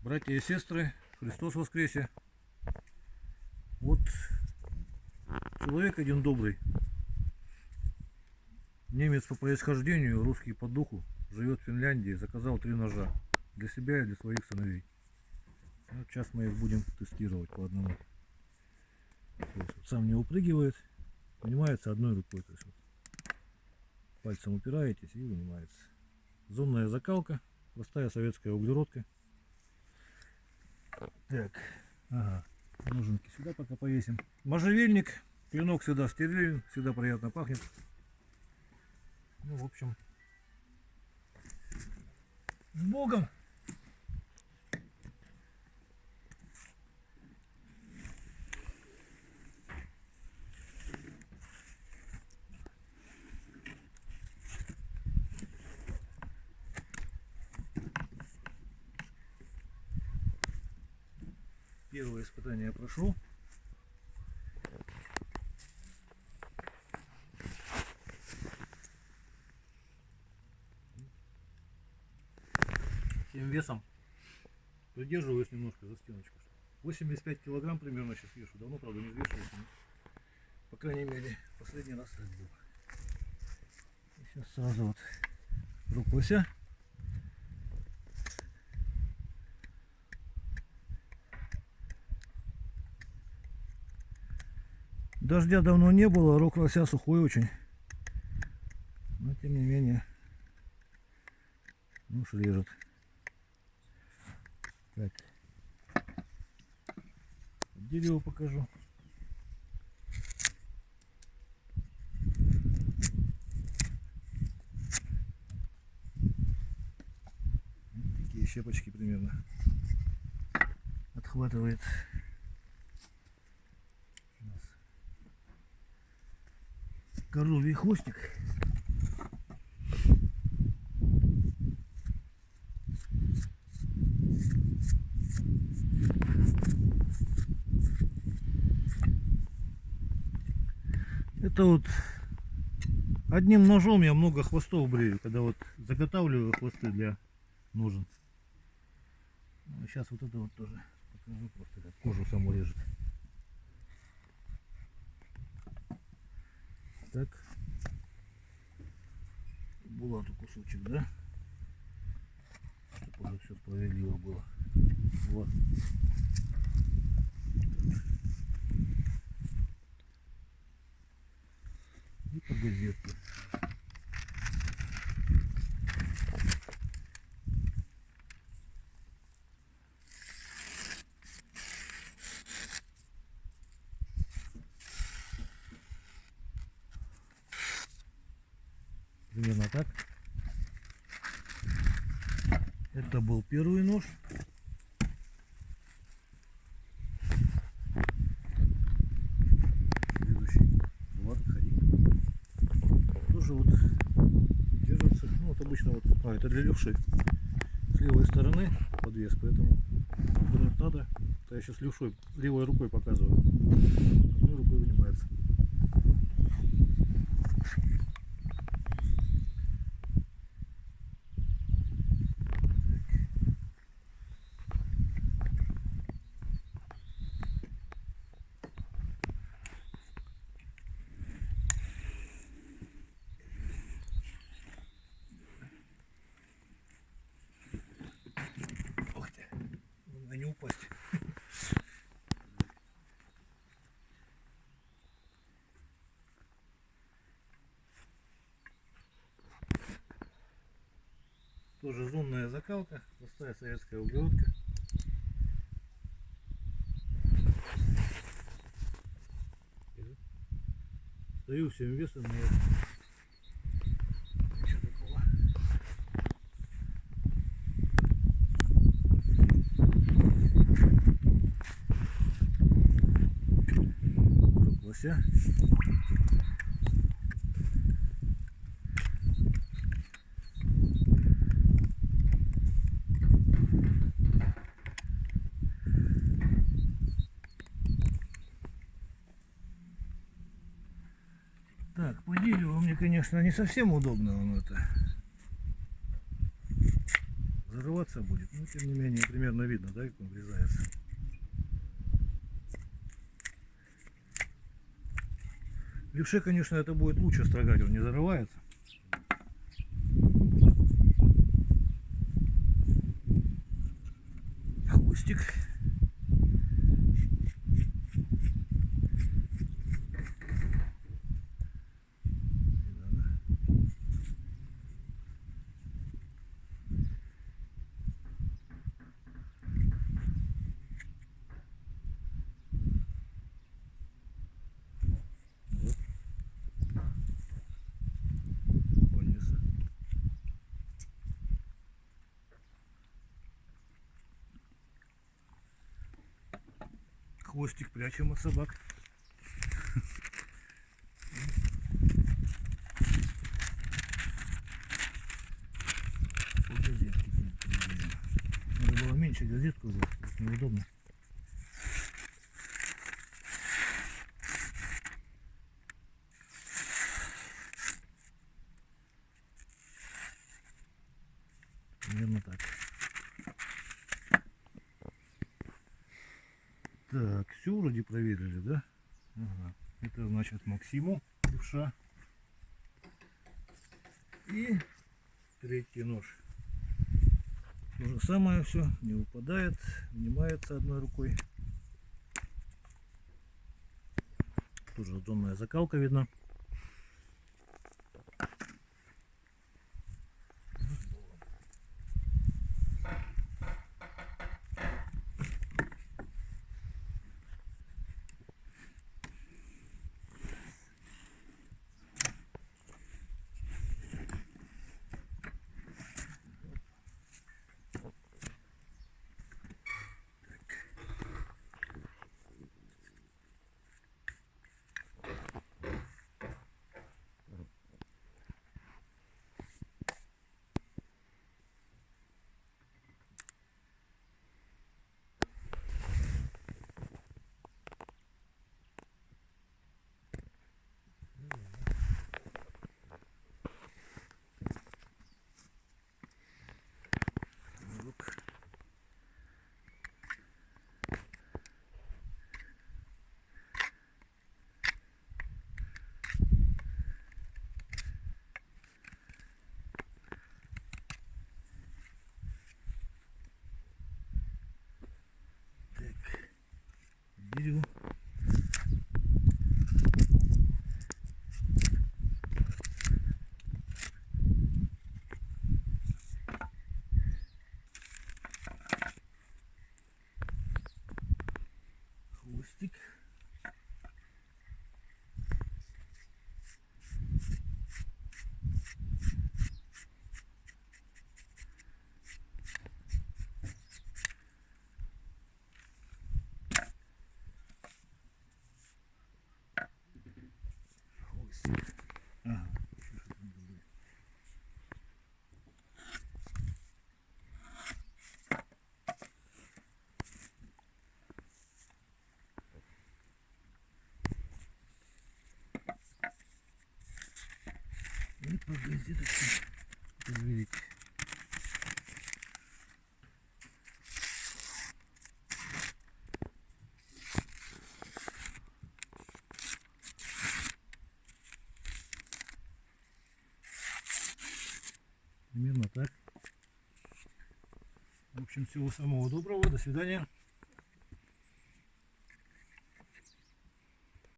Братья и сестры, Христос воскресе! Вот человек один добрый, немец по происхождению, русский по духу, живет в Финляндии, заказал 3 ножа для себя и для своих сыновей. Вот сейчас мы их будем тестировать по одному. То есть вот сам не упрыгивает, вынимается одной рукой. То есть вот пальцем упираетесь и вынимается. Зонная закалка, простая советская углеродка. Так, ага, ноженки сюда пока повесим. Можжевельник, клинок всегда стерилен, всегда приятно пахнет. Ну, в общем, с Богом! Первое испытание я прошел. Всем весом придерживаюсь немножко за стеночку. 85 килограмм примерно сейчас вешу. Давно, правда, не взвешивался. По крайней мере, последний раз так был. И сейчас сразу вот рукося. Дождя давно не было, рог лося сухой очень. Но тем не менее, нож режет. Так. Дерево покажу. Вот такие щепочки примерно отхватывает. У нас коровий хвостик. Это вот одним ножом я много хвостов брею, когда вот заготавливаю хвосты для ножен. Ну, сейчас вот это вот тоже покажу, просто как кожу саму режет. Так, булату кусочек, да? Чтобы уже все справедливо было. Вот. И по газетке. Примерно так. Это был первый нож. Следующий. Вот, ходи. Тоже вот держится. Ну вот обычно вот. А, это для левши. С левой стороны подвес, поэтому брать надо. Это я сейчас левшой, левой рукой показываю. Одной рукой вынимается. Ох ты, главное не упасть. Тоже зонная закалка, простая советская углеродка. Стою всем весом, но ничего такого. Круг лося. Так, по дереву мне, конечно, не совсем удобно, он это разрываться будет, но тем не менее примерно видно, да, как он врезается. Левше, конечно, это будет лучше строгать, он не зарывается. Хвостик. Хвостик прячем от собак. Надо было меньше газетку взять, неудобно. Примерно так. Так, все вроде проверили, да? Ага. Это значит Максиму левша. И третий нож. То же самое все, не выпадает, внимается одной рукой. Тоже зонная закалка видна. Беру. Хвостик. Ага. И по газеточке проверить. Примерно так. В общем, всего самого доброго. До свидания.